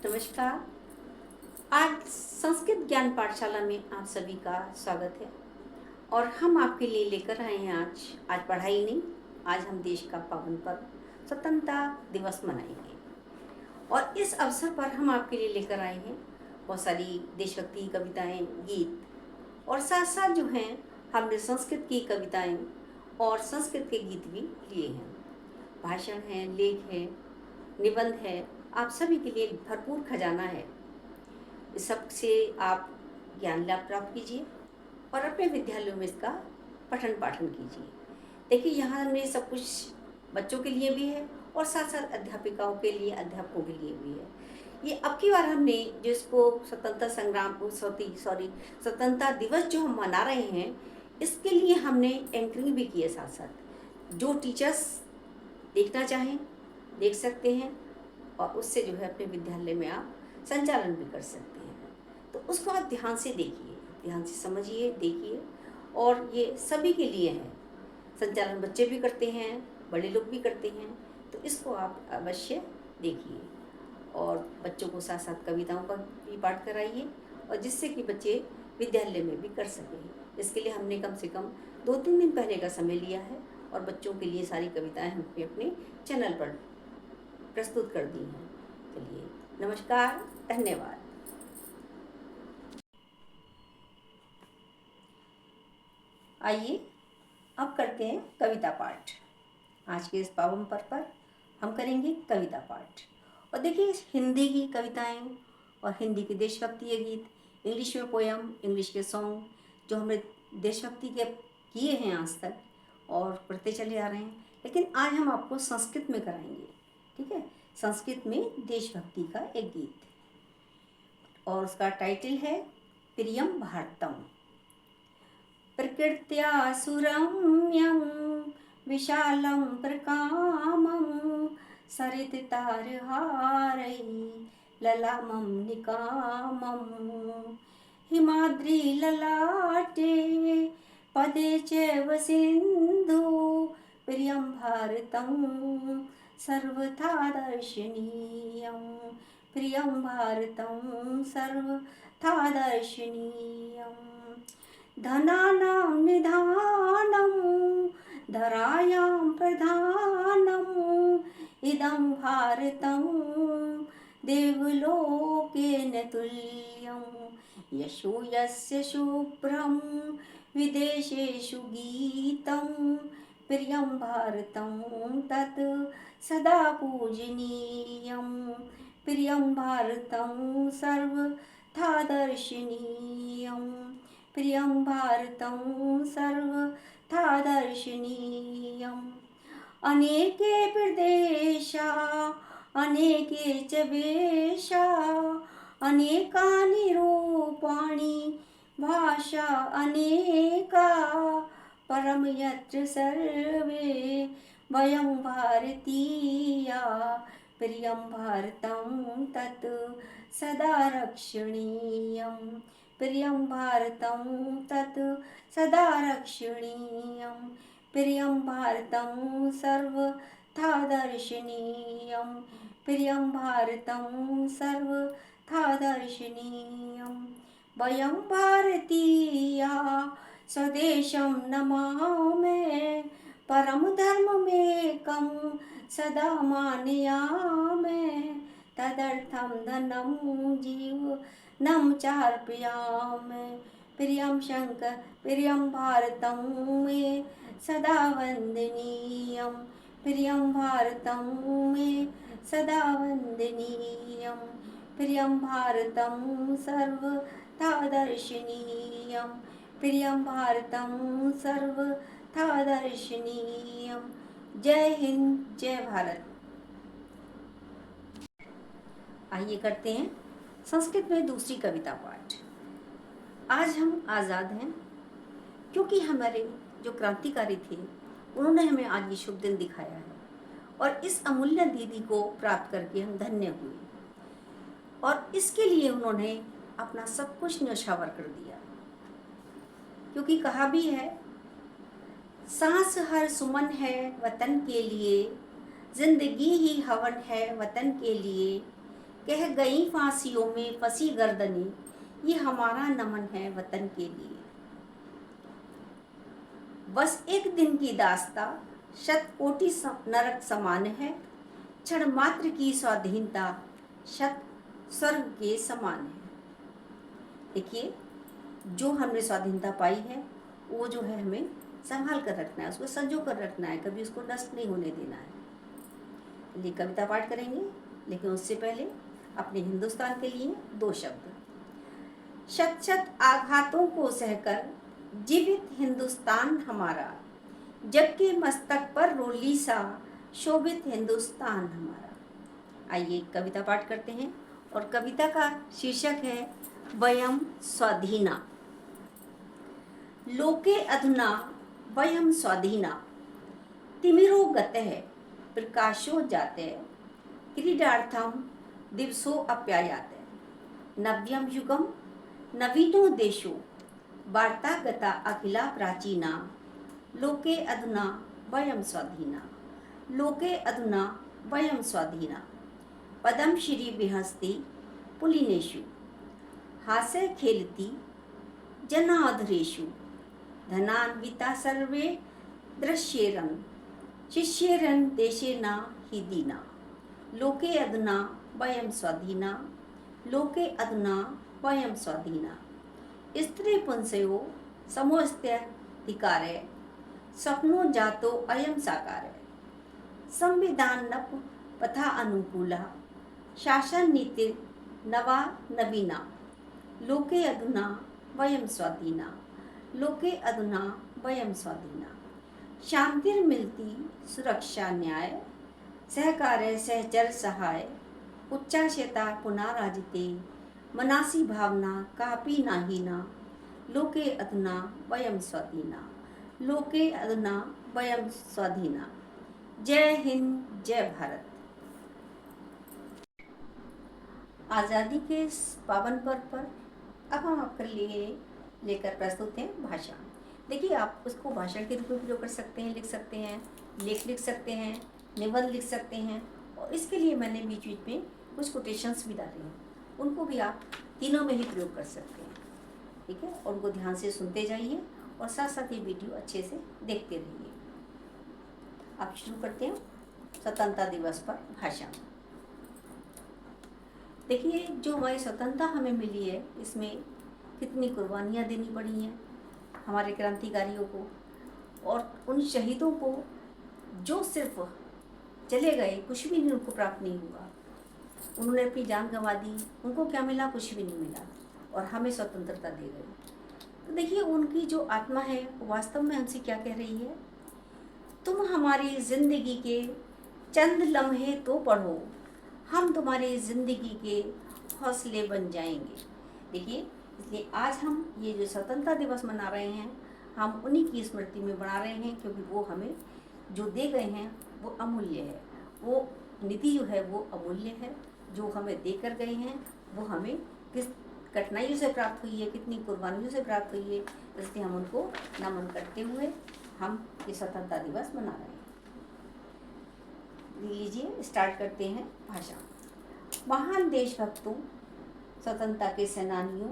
नमस्कार। आज संस्कृत ज्ञान पाठशाला में आप सभी का स्वागत है और हम आपके लिए लेकर आए हैं आज पढ़ाई नहीं, आज हम देश का पावन पर्व स्वतंत्रता दिवस मनाएंगे। और इस अवसर पर हम आपके लिए लेकर आए हैं बहुत सारी देशभक्ति कविताएं, गीत और साथ साथ जो हैं हमने संस्कृत की कविताएं और संस्कृत के गीत भी लिए हैं। भाषण है, लेख है, निबंध है, आप सभी के लिए भरपूर खजाना है। इस सब से आप ज्ञान लाभ प्राप्त कीजिए और अपने विद्यालयों में इसका पठन पाठन कीजिए। देखिए, यहाँ में सब कुछ बच्चों के लिए भी है और साथ साथ अध्यापिकाओं के लिए, अध्यापकों के लिए भी है। ये अब की बार हमने जिसको स्वतंत्रता संग्राम स्वतंत्रता दिवस जो हम मना रहे हैं, इसके लिए हमने एंकरिंग भी की है। साथ साथ जो टीचर्स देखना चाहें देख सकते हैं और उससे जो है अपने विद्यालय में आप संचालन भी कर सकते हैं। तो उसको आप ध्यान से देखिए, ध्यान से समझिए, देखिए। और ये सभी के लिए है, संचालन बच्चे भी करते हैं, बड़े लोग भी करते हैं। तो इसको आप अवश्य देखिए और बच्चों को साथ साथ कविताओं का भी पाठ कराइए और जिससे कि बच्चे विद्यालय में भी कर सकें। इसके लिए हमने कम से कम 2-3 दिन पहले का समय लिया है और बच्चों के लिए सारी कविताएं हमने अपने चैनल पर प्रस्तुत कर दी हैं। चलिए, नमस्कार, धन्यवाद। आइए अब करते हैं कविता पाठ। आज के इस पावन पर्व पर हम करेंगे कविता पाठ। और देखिए, हिंदी की कविताएं और हिंदी के देशभक्ति के गीत, इंग्लिश में पोयम, इंग्लिश के सॉन्ग जो हमने देशभक्ति के किए हैं आज तक और पढ़ते चले आ रहे हैं, लेकिन आज हम आपको संस्कृत में कराएंगे। ठीक है, संस्कृत में देशभक्ति का एक गीत और उसका टाइटल है प्रियम भारतम। प्रकृत्या सुरम्यं विशालं प्रकामं सरिततारहारै ललामं निकामं हिमाद्रिललाटे पदे चैव सिन्धु प्रियं भारतं सर्वथा दर्शनीयं प्रियं भारतं सर्वथा दर्शनीयं धनानां निधानं धरायां प्रधानम् इदं भारतं देवलोकेन तुल्यं यशो यस्य शुभ्रं विदेशेषु गीतं प्रियं भारतं तत् सदा पूजनीयं प्रियं भारतं सर्वथा दर्शनीयं प्रियं भारतं सर्वथा दर्शनीयम् अनेके प्रदेशा अनेके च वेशा अनेकानि रूपाणि भाषा अनेका परं यत्र सर्वे वयं भारतीया प्रियं भारतं तत् सदा रक्षणीयं प्रियं भारतं तत् सदा रक्षणीयं प्रियं भारतं सर्वथा दर्शनीयं प्रियं भारतं सर्वथा दर्शनीयं वयं भारतीया स्वदेशं नमामि परम धर्ममेकं सदा मानयामि तदर्थं धनं जीवनं चार्पयामि प्रियं शङ्कर प्रियं भारतं मे सदा वन्दनीयं प्रियं भारतं मे सदा वन्दनीयं प्रियं भारतं सर्वथा दर्शनीयं प्रियं भारतं सर्वथा दर्शनीयं। जय हिंद, जय भारत। आइए करते हैं संस्कृत में दूसरी कविता पाठ। आज हम आज़ाद हैं क्योंकि हमारे जो क्रांतिकारी थे उन्होंने हमें आज ये शुभ दिन दिखाया है और इस अमूल्य दीदी को प्राप्त करके हम धन्य हुए और इसके लिए उन्होंने अपना सब कुछ न्यौछावर कर दिया। क्योंकि कहा भी है, सांस हर सुमन है वतन के लिए, जिंदगी ही हवन है वतन के लिए, कह गई फांसियों में फंसी गर्दनी, ये हमारा नमन है वतन के लिए। बस एक दिन की दास्ता शत कोटि नरक समान है, क्षण मात्र की स्वाधीनता शत स्वर्ग के समान है। देखिए, जो हमने स्वाधीनता पाई है वो जो है हमें संभाल कर रखना है, उसको संजो कर रखना है, कभी उसको नष्ट नहीं होने देना है। ये कविता पाठ करेंगे, लेकिन उससे पहले अपने हिंदुस्तान के लिए दो शब्द। शत शत आघातों को सहकर जीवित हिंदुस्तान हमारा, जबकि मस्तक पर रोली सा शोभित हिंदुस्तान हमारा। आइए कविता पाठ करते हैं, और कविता का शीर्षक है वयम स्वाधीना। लोके अधुना वयम स्वाधीना, तिमिरो गतः प्रकाशो जाते, क्रीडार्थम दिवसो अप्यायाते, नव्यम युगम नवीनो देशो, वार्ता गता अखिला प्राचीना, लोके अधुना वयम स्वाधीना, लोके अधुना वयम स्वाधीना, पदम श्री विहस्ति पुलिनेषु, हास्य खेलती जनाधरेषु, धनान्विता सर्वे दृश्येरन, शिष्येरन देशेना हि दीना, लोके अधुना वयम स्वाधीना, लोके अधुना वयम स्वाधीना, स्त्री पुंसयो समोस्त्यधिकारे, स्वप्नो जातो अयम साकारे, संविधान नप पथा अनुकूला, शासन नीति नवा नवीना, लोके अधुना वयम स्वाधीना, लोके अधुना वयम स्वाधीना, शांतिर मिलती सुरक्षा न्याय, सहकार्य सहचर सहाय, उच्चाशयता पुनाराजिते, मनासी भावना कापी नाहीना, लोके अधुना वयम स्वाधीना, लोके अधुना वयम स्वाधीना। जय हिंद, जय भारत। आज़ादी के इस पावन पर्व पर अब हम आपके लिए लेकर प्रस्तुत हैं भाषण। देखिए, आप उसको भाषण के रूप में प्रयोग कर सकते हैं, लिख सकते हैं, लेख लिख सकते हैं, निबंध लिख सकते हैं, और इसके लिए मैंने बीच बीच में कुछ कोटेशंस भी डाले हैं, उनको भी आप तीनों में ही प्रयोग कर सकते हैं। ठीक है, और उनको ध्यान से सुनते जाइए और साथ साथ ये वीडियो अच्छे से देखते रहिए। आप शुरू करते हैं स्वतंत्रता दिवस पर भाषण। देखिए, जो हमारी स्वतंत्रता हमें मिली है, इसमें कितनी कुर्बानियाँ देनी पड़ी हैं हमारे क्रांतिकारियों को, और उन शहीदों को जो सिर्फ चले गए, कुछ भी नहीं उनको प्राप्त नहीं हुआ, उन्होंने अपनी जान गंवा दी, उनको क्या मिला? कुछ भी नहीं मिला, और हमें स्वतंत्रता दे गए। तो देखिए, उनकी जो आत्मा है वो वास्तव में हमसे क्या कह रही है? तुम हमारी ज़िंदगी के चंद लम्हे तो पढ़ो, हम तुम्हारी ज़िंदगी के हौसले बन जाएंगे। देखिए, इसलिए आज हम ये जो स्वतंत्रता दिवस मना रहे हैं, हम उन्हीं की स्मृति में मना रहे हैं, क्योंकि वो हमें जो दे गए हैं वो अमूल्य है, वो निधि जो है वो अमूल्य है, जो हमें दे कर गए हैं वो हमें किस कठिनाइयों से प्राप्त हुई है, कितनी कुर्बानियों से प्राप्त हुई है, इसलिए हम उनको नमन करते हुए हम ये स्वतंत्रता दिवस मना रहे हैं। लीजिए, स्टार्ट करते हैं भाषण। महान देशभक्तों, स्वतंत्रता के सेनानियों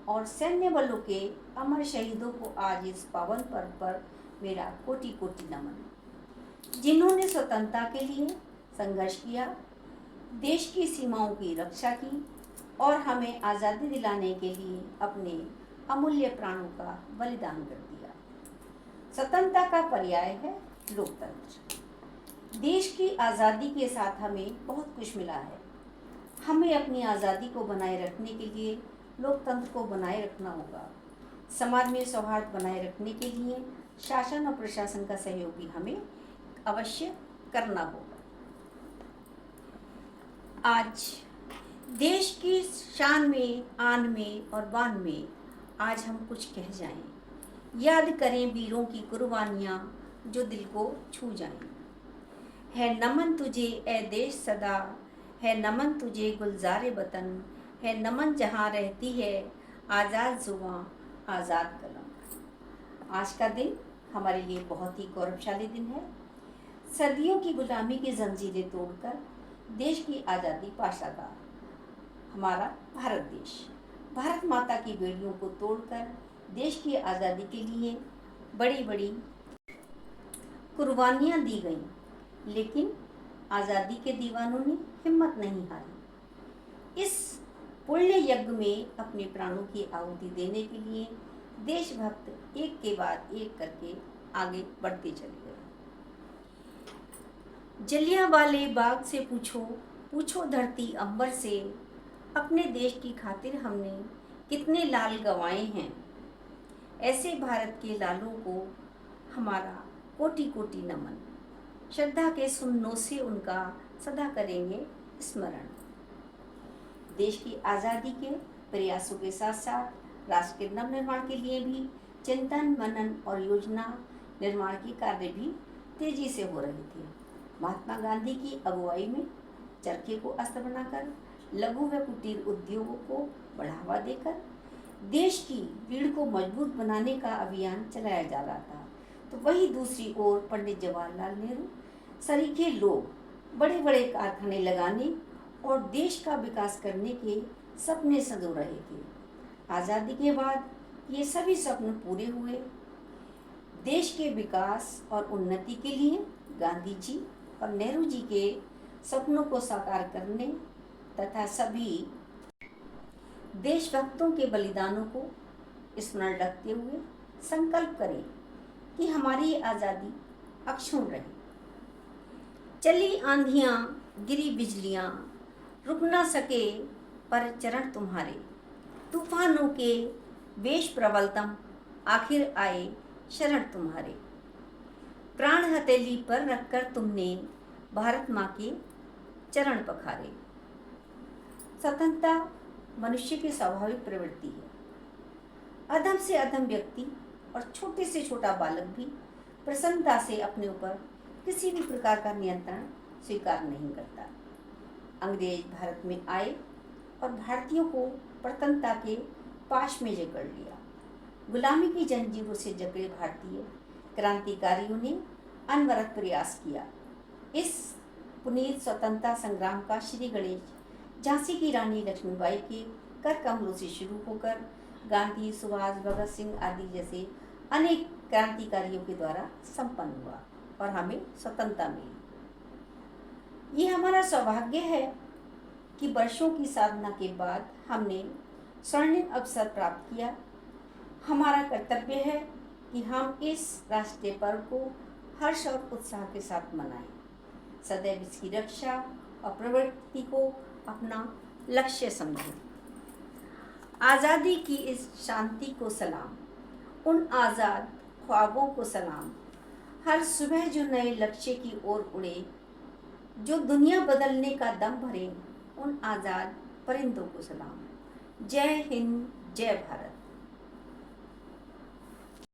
और सैन्य बलों के अमर शहीदों को आज इस पावन पर्व पर मेरा कोटि कोटि नमन। जिन्होंने स्वतंत्रता के लिए संघर्ष किया, देश की सीमाओं की रक्षा की और हमें आज़ादी दिलाने के लिए अपने अमूल्य प्राणों का बलिदान कर दिया। स्वतंत्रता का पर्याय है लोकतंत्र। देश की आज़ादी के साथ हमें बहुत कुछ मिला है। हमें अपनी आज़ादी को बनाए रखने के लिए लोकतंत्र को बनाए रखना होगा। समाज में सौहार्द बनाए रखने के लिए शासन और प्रशासन का सहयोग भी हमें अवश्य करना होगा। आज देश की शान में, आन में और बान में आज हम कुछ कह जाएं, याद करें वीरों की कुर्बानियाँ जो दिल को छू जाएं। है नमन तुझे ए देश सदा, है नमन तुझे गुलजारे वतन, है नमन जहाँ रहती है आज़ाद जुबां आज़ाद कलम। आज का दिन हमारे लिए बहुत ही गौरवशाली दिन है। सदियों की गुलामी की जंजीरें तोड़कर देश की आज़ादी पा सका। हमारा भारत देश भारत माता की बेड़ियों को तोड़कर देश की आज़ादी के लिए बड़ी बड़ी कुर्बानियाँ दी गईं, लेकिन आज़ादी के दीवानों ने हिम्मत नहीं हारी। इस पुण्य यज्ञ में अपने प्राणों की आहुति देने के लिए देशभक्त एक के बाद एक करके आगे बढ़ते चले गए। जलियांवाले बाग से पूछो, पूछो धरती अंबर से, अपने देश की खातिर हमने कितने लाल गंवाए हैं। ऐसे भारत के लालों को हमारा कोटि कोटि नमन। श्रद्धा के सुमनों से उनका सदा करेंगे स्मरण। देश की आज़ादी के प्रयासों के साथ साथ राष्ट्र के नवनिर्माण के लिए भी चिंतन मनन और योजना निर्माण के कार्य भी तेजी से हो रहे थे। महात्मा गांधी की अगुवाई में चरखे को अस्त्र बनाकर लघु व कुटीर उद्योगों को बढ़ावा देकर देश की रीढ़ को मजबूत बनाने का अभियान चलाया जा रहा था, तो वही दूसरी ओर पंडित जवाहरलाल नेहरू सरीखे लोग बड़े बड़े कारखाने लगाने और देश का विकास करने के सपने संजो रहे थे। आज़ादी के बाद ये सभी सपने पूरे हुए। देश के विकास और उन्नति के लिए गांधी जी और नेहरू जी के सपनों को साकार करने तथा सभी देशभक्तों के बलिदानों को स्मरण रखते हुए संकल्प करें कि हमारी आज़ादी अक्षुण्ण रहे। चली आंधियाँ गिरी बिजलियाँ, रुक ना सके पर चरण तुम्हारे, तूफानों के वेश प्रबलतम आखिर आए शरण तुम्हारे। प्राण हथेली पर रखकर तुमने भारत माँ के चरण पखारे। स्वतंत्रता मनुष्य की स्वाभाविक प्रवृत्ति है। अधम से अधम व्यक्ति और छोटे से छोटा बालक भी प्रसन्नता से अपने ऊपर किसी भी प्रकार का नियंत्रण स्वीकार नहीं करता। अंग्रेज भारत में आए और भारतीयों को प्रतन्नता के पाश में जकड़ लिया। गुलामी की जंजीरों से जकड़े भारतीय क्रांतिकारियों ने अनवरत प्रयास किया। इस पुनीत स्वतंत्रता संग्राम का श्री गणेश झांसी की रानी लक्ष्मीबाई के कर कमलों से शुरू होकर गांधी, सुभाष, भगत सिंह आदि जैसे अनेक क्रांतिकारियों के द्वारा संपन्न हुआ और हमें स्वतंत्रता मिली। ये हमारा सौभाग्य है कि वर्षों की साधना के बाद हमने स्वर्णिम अवसर प्राप्त किया। हमारा कर्तव्य है कि हम इस राष्ट्रीय पर्व को हर्ष और उत्साह के साथ मनाएं। सदैव इसकी रक्षा और प्रवृत्ति को अपना लक्ष्य समझें। आज़ादी की इस शांति को सलाम, उन आज़ाद ख्वाबों को सलाम, हर सुबह जो नए लक्ष्य की ओर उड़े, जो दुनिया बदलने का दम भरे, उन आज़ाद परिंदों को सलाम। जय हिंद, जय भारत।